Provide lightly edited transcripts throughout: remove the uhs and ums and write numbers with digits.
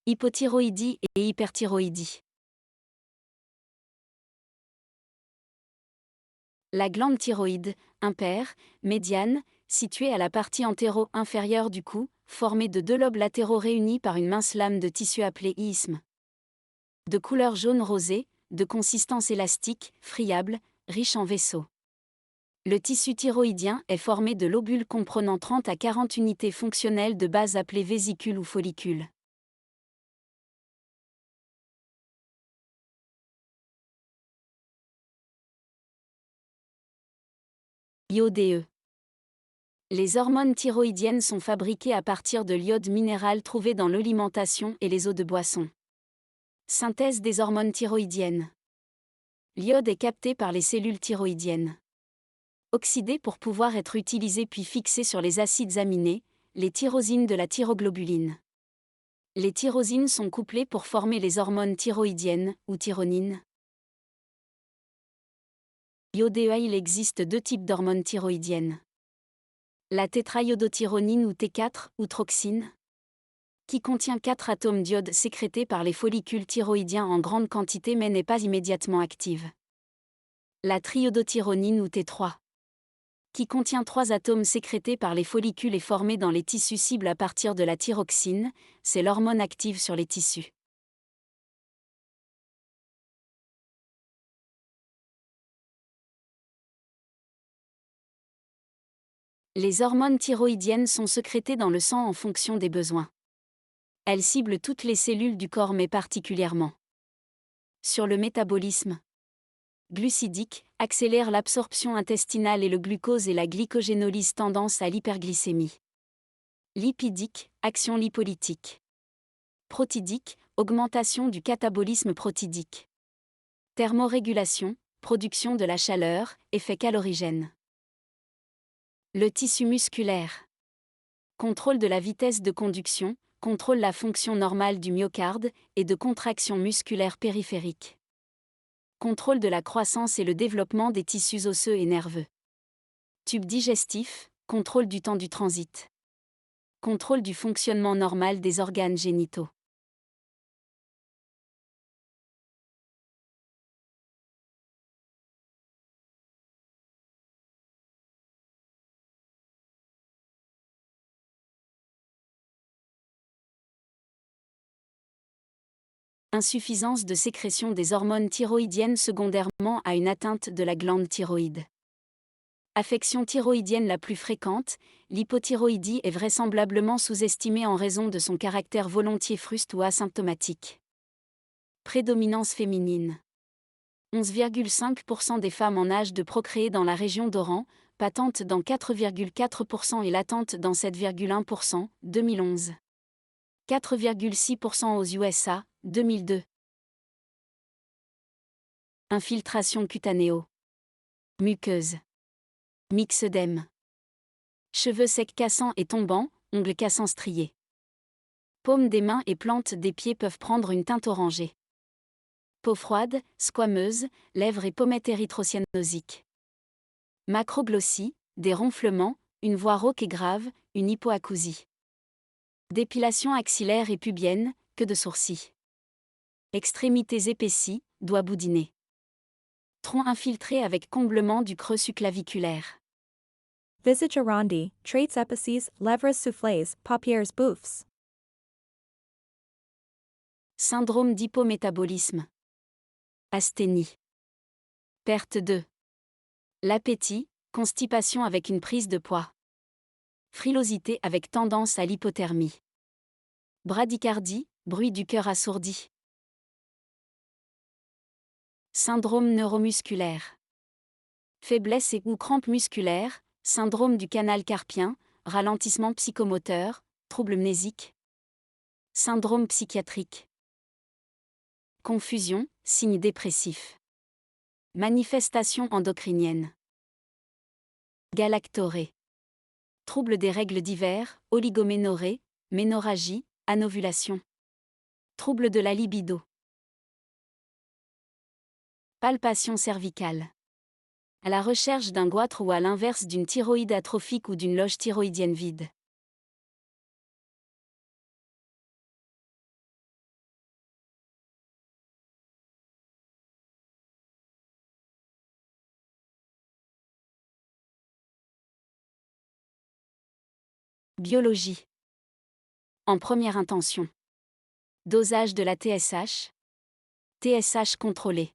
Hypothyroïdie et hyperthyroïdie. La glande thyroïde, impaire, médiane, située à la partie antéro-inférieure du cou, formée de deux lobes latéraux réunis par une mince lame de tissu appelée isthme. De couleur jaune rosé, de consistance élastique, friable, riche en vaisseaux. Le tissu thyroïdien est formé de lobules comprenant 30 à 40 unités fonctionnelles de base appelées vésicules ou follicules. IODE. Les hormones thyroïdiennes sont fabriquées à partir de l'iode minéral trouvé dans l'alimentation et les eaux de boisson. Synthèse des hormones thyroïdiennes. L'iode est capté par les cellules thyroïdiennes. Oxydé pour pouvoir être utilisé puis fixé sur les acides aminés, les tyrosines de la thyroglobuline. Les tyrosines sont couplées pour former les hormones thyroïdiennes, ou thyronines. IODE. Il existe deux types d'hormones thyroïdiennes. La tétraiodothyronine ou T4, ou troxine, qui contient 4 atomes d'iode sécrétés par les follicules thyroïdiens en grande quantité mais n'est pas immédiatement active. La triiodothyronine ou T3, qui contient 3 atomes sécrétés par les follicules et formés dans les tissus cibles à partir de la thyroxine, c'est l'hormone active sur les tissus. Les hormones thyroïdiennes sont sécrétées dans le sang en fonction des besoins. Elles ciblent toutes les cellules du corps mais particulièrement sur le métabolisme glucidique, accélère l'absorption intestinale et le glucose et la glycogénolyse tendance à l'hyperglycémie. Lipidique, action lipolytique. Protidique, augmentation du catabolisme protidique. Thermorégulation, production de la chaleur, effet calorigène. Le tissu musculaire. Contrôle de la vitesse de conduction, contrôle la fonction normale du myocarde et de contraction musculaire périphérique. Contrôle de la croissance et le développement des tissus osseux et nerveux. Tube digestif, contrôle du temps du transit. Contrôle du fonctionnement normal des organes génitaux. Insuffisance de sécrétion des hormones thyroïdiennes secondairement à une atteinte de la glande thyroïde. Affection thyroïdienne la plus fréquente, l'hypothyroïdie est vraisemblablement sous-estimée en raison de son caractère volontiers fruste ou asymptomatique. Prédominance féminine. 11,5% des femmes en âge de procréer dans la région d'Oran, patente dans 4,4% et latente dans 7,1%, 2011. 4,6% aux USA, 2002. Infiltration cutanéo. Muqueuse. Myxœdème. Cheveux secs cassants et tombants, ongles cassants striés. Paumes des mains et plantes des pieds peuvent prendre une teinte orangée. Peau froide, squameuse, lèvres et pommettes érythrocyanosiques. Macroglossie, des ronflements, une voix rauque et grave, une hypoacousie. Dépilation axillaire et pubienne, queue de sourcils. Extrémités épaissies, doigts boudinés. Tronc infiltré avec comblement du creux subclaviculaire. Visage arrondi, traits epices, lèvres soufflées, paupières bouffes. Syndrome d'hypométabolisme. Asthénie. Perte de l'appétit, constipation avec une prise de poids. Frilosité avec tendance à l'hypothermie. Bradycardie, bruit du cœur assourdi. Syndrome neuromusculaire. Faiblesse et ou crampes musculaires, syndrome du canal carpien, ralentissement psychomoteur, troubles mnésiques. Syndrome psychiatrique. Confusion, signes dépressifs. Manifestations endocriniennes. Galactorée. Troubles des règles d'hiver, oligoménorrhée, ménorrhagie, anovulation. Troubles de la libido. Palpation cervicale. À la recherche d'un goitre ou à l'inverse d'une thyroïde atrophique ou d'une loge thyroïdienne vide. Biologie. En première intention. Dosage de la TSH. TSH contrôlé.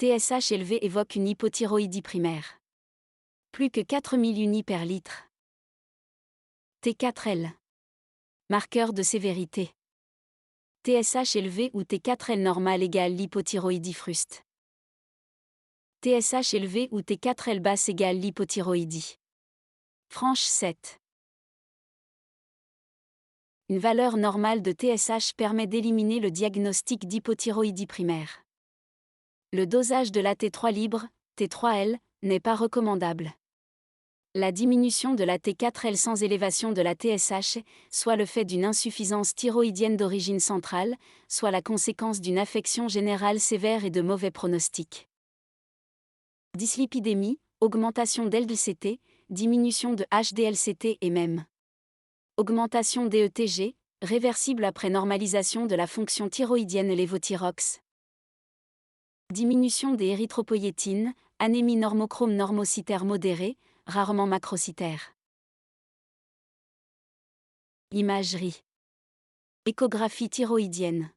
TSH élevé évoque une hypothyroïdie primaire. Plus que 4000 unis per litre. T4L. Marqueur de sévérité. TSH élevé ou T4L normal égale l'hypothyroïdie fruste. TSH élevé ou T4L basse égale l'hypothyroïdie franche 7. Une valeur normale de TSH permet d'éliminer le diagnostic d'hypothyroïdie primaire. Le dosage de la T3 libre, T3L, n'est pas recommandable. La diminution de la T4L sans élévation de la TSH, soit le fait d'une insuffisance thyroïdienne d'origine centrale, soit la conséquence d'une affection générale sévère et de mauvais pronostic. Dyslipidémie, augmentation d'LDCT, diminution de HDLCT et même augmentation d'EETG, réversible après normalisation de la fonction thyroïdienne lévothyrox. Diminution des érythropoïétines, anémie normochrome normocytaire modérée, rarement macrocytaire. Imagerie. Échographie thyroïdienne.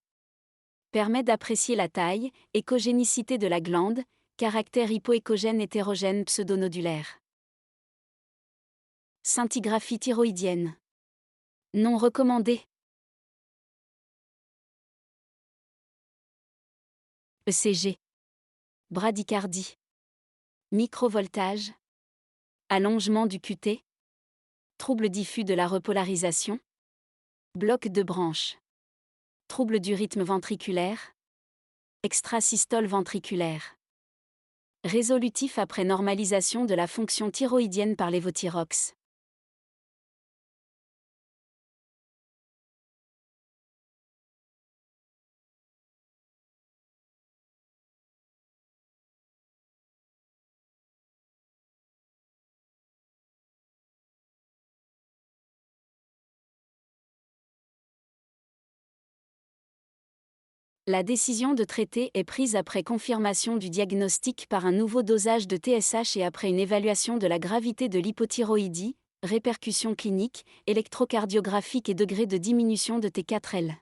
Permet d'apprécier la taille, échogénicité de la glande, caractère hypoéchogène hétérogène pseudonodulaire. Scintigraphie thyroïdienne. Non recommandée. ECG. Bradycardie. Microvoltage. Allongement du QT. Trouble diffus de la repolarisation. Bloc de branche. Trouble du rythme ventriculaire. Extrasystole ventriculaire. Résolutif après normalisation de la fonction thyroïdienne par lévothyrox. La décision de traiter est prise après confirmation du diagnostic par un nouveau dosage de TSH et après une évaluation de la gravité de l'hypothyroïdie, répercussions cliniques, électrocardiographiques et degré de diminution de T4L.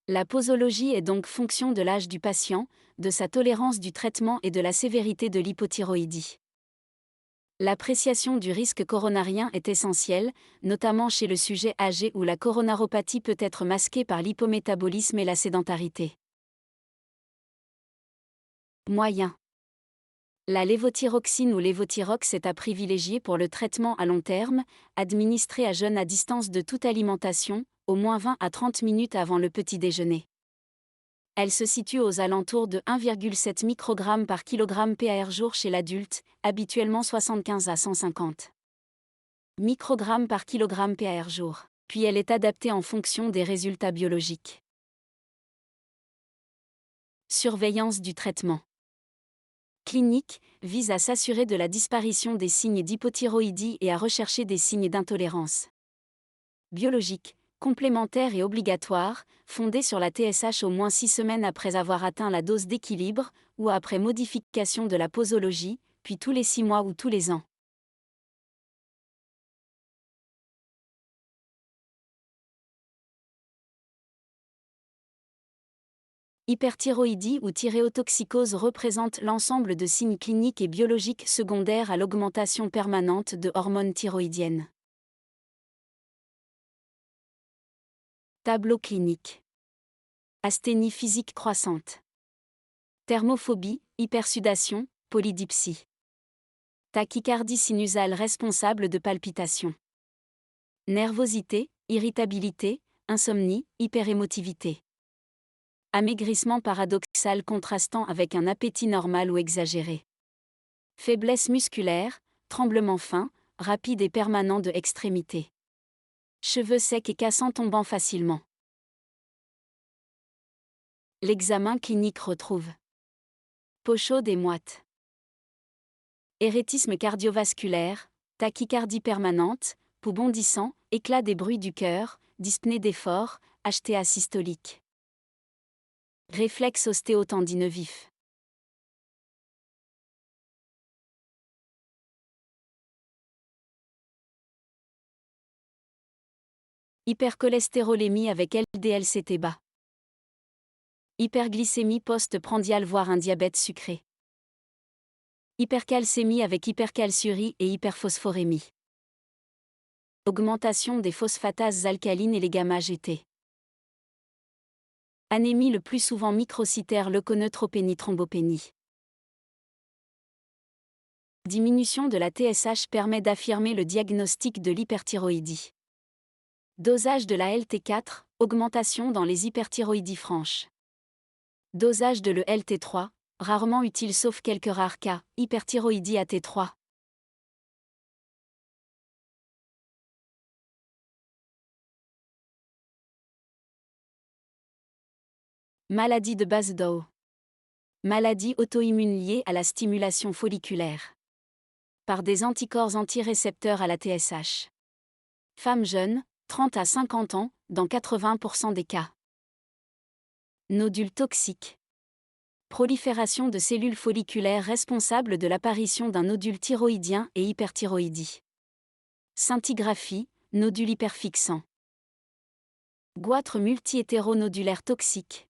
La posologie est donc fonction de l'âge du patient, de sa tolérance du traitement et de la sévérité de l'hypothyroïdie. L'appréciation du risque coronarien est essentielle, notamment chez le sujet âgé où la coronaropathie peut être masquée par l'hypométabolisme et la sédentarité. Moyen. La lévothyroxine ou lévothyrox est à privilégier pour le traitement à long terme, administré à jeûne à distance de toute alimentation, au moins 20 à 30 minutes avant le petit déjeuner. Elle se situe aux alentours de 1,7 microgramme par kilogramme par jour chez l'adulte, habituellement 75 à 150 microgrammes par kilogramme par jour. Puis elle est adaptée en fonction des résultats biologiques. Surveillance du traitement. Clinique, vise à s'assurer de la disparition des signes d'hypothyroïdie et à rechercher des signes d'intolérance. Biologique, complémentaire et obligatoire, fondée sur la TSH au moins 6 semaines après avoir atteint la dose d'équilibre, ou après modification de la posologie, puis tous les 6 mois ou tous les ans. Hyperthyroïdie ou thyréotoxicose représente l'ensemble de signes cliniques et biologiques secondaires à l'augmentation permanente de hormones thyroïdiennes. Tableau clinique. Asthénie physique croissante. Thermophobie, hypersudation, polydipsie. Tachycardie sinusale responsable de palpitations. Nervosité, irritabilité, insomnie, hyperémotivité. Amaigrissement paradoxal contrastant avec un appétit normal ou exagéré. Faiblesse musculaire, tremblement fin, rapide et permanent de extrémité. Cheveux secs et cassants tombant facilement. L'examen clinique retrouve peau chaude et moite. Éréthisme cardiovasculaire, tachycardie permanente, pouls bondissant, éclat des bruits du cœur, dyspnée d'effort, HTA systolique. Réflexe ostéotendineux vif. Hypercholestérolémie avec LDL-CT bas. Hyperglycémie post-prandiale voire un diabète sucré. Hypercalcémie avec hypercalciurie et hyperphosphorémie. Augmentation des phosphatases alcalines et les gamma-GT. Anémie le plus souvent microcytaire leuconeutropénie thrombopénie. Diminution de la TSH permet d'affirmer le diagnostic de l'hyperthyroïdie. Dosage de la LT4, augmentation dans les hyperthyroïdies franches. Dosage de l'ELT3, rarement utile sauf quelques rares cas, hyperthyroïdie AT3. Maladie de Basedow. Maladie auto-immune liée à la stimulation folliculaire. Par des anticorps antirécepteurs à la TSH. Femmes jeunes, 30 à 50 ans, dans 80% des cas. Nodules toxiques. Prolifération de cellules folliculaires responsables de l'apparition d'un nodule thyroïdien et hyperthyroïdie. Scintigraphie, nodule hyperfixant. Goitre multi-hétéronodulaire toxique.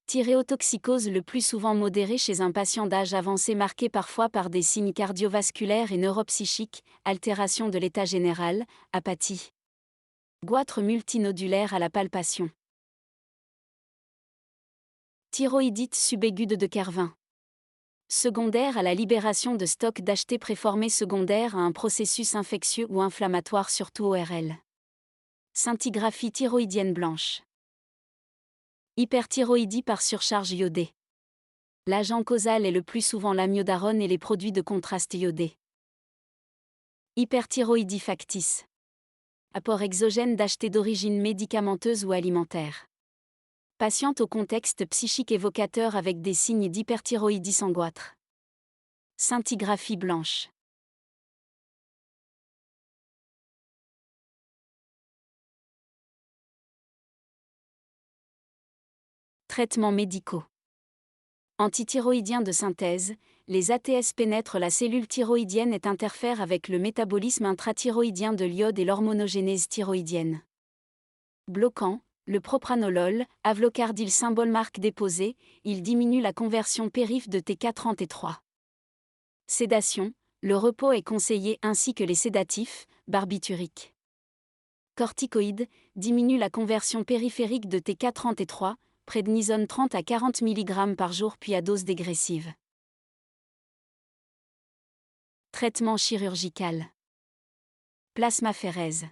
Thyréotoxicose le plus souvent modérée chez un patient d'âge avancé marqué parfois par des signes cardiovasculaires et neuropsychiques, altération de l'état général, apathie. Goitre multinodulaire à la palpation. Thyroïdite subaiguë de Kervin. Secondaire à la libération de stocks d'AHT préformés secondaire à un processus infectieux ou inflammatoire surtout ORL. Scintigraphie thyroïdienne blanche. Hyperthyroïdie par surcharge iodée. L'agent causal est le plus souvent l'amiodarone et les produits de contraste iodé. Hyperthyroïdie factice. Apport exogène d'AHT d'origine médicamenteuse ou alimentaire. Patiente au contexte psychique évocateur avec des signes d'hyperthyroïdie sans goitre. Scintigraphie blanche. Traitements médicaux. Antithyroïdiens de synthèse, les ATS pénètrent la cellule thyroïdienne et interfèrent avec le métabolisme intrathyroïdien de l'iode et l'hormonogénèse thyroïdienne. Bloquant, le propranolol, avlocardyl symbole marque déposée, il diminue la conversion périph de T4 en T3. Sédation, le repos est conseillé ainsi que les sédatifs, barbituriques. Corticoïdes, diminue la conversion périphérique de T4 en T3, prédnisone 30 à 40 mg par jour puis à dose dégressive. Traitement chirurgical. Plasmaphérèse.